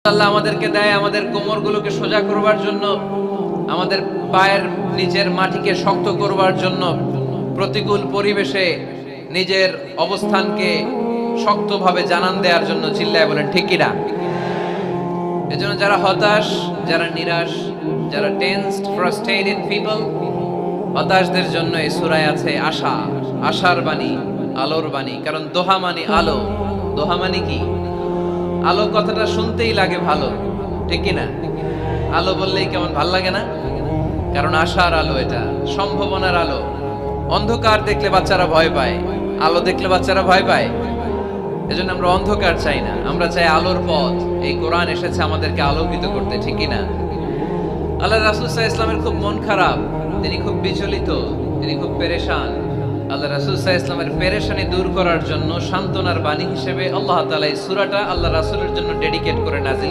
আল্লাহ আমাদেরকে দেয় আমাদের কোমরগুলোকে সোজা করবার জন্য, আমাদের পায়ের নিচের মাটিকে শক্ত করবার জন্য, প্রতিকূল পরিবেশে নিজের অবস্থানকে শক্তভাবে জানান দেওয়ার জন্য। চিল্লায় বলেন ঠিক কিনা? এজন্য যারা হতাশ, যারা নিরাশ, যারা টেন্সড, ফ্রাস্ট্রেটেড পিপল, হতাশদের জন্য এই সূরায় আছে আশা, আশার বাণী, আলোর বাণী। কারণ দোহা মানে আলো। দোহা মানে কি? আলো কথাটা শুনতেই লাগে ভালো, ঠিক কিনা? আলো বললেই কেমন ভাল লাগে না? কারণ আশার আলো, এটা সম্ভাবনার আলো। অন্ধকার দেখলে বাচ্চারা ভয় পায়, আলো দেখলে বাচ্চারা ভয় পায়। এজন্য আমরা অন্ধকার চাই না, আমরা চাই আলোর পথ। এই কোরআন এসেছে আমাদেরকে আলোকিত করতে, ঠিক কিনা? আল্লাহ রাসূল সাল্লাল্লাহু আলাইহি ওয়াসাল্লামের খুব মন খারাপ, তিনি খুব বিচলিত, তিনি খুব পেরেশান। আল্লাহ রাসূল সাল্লাল্লাহু আলাইহি ওয়াসাল্লামের পেরেশানি দূর করার জন্য সান্ত্বনার বাণী হিসেবে আল্লাহ তাআলা এই সূরাটা আল্লাহ রাসূলের জন্য ডেডিকেট করে নাযিল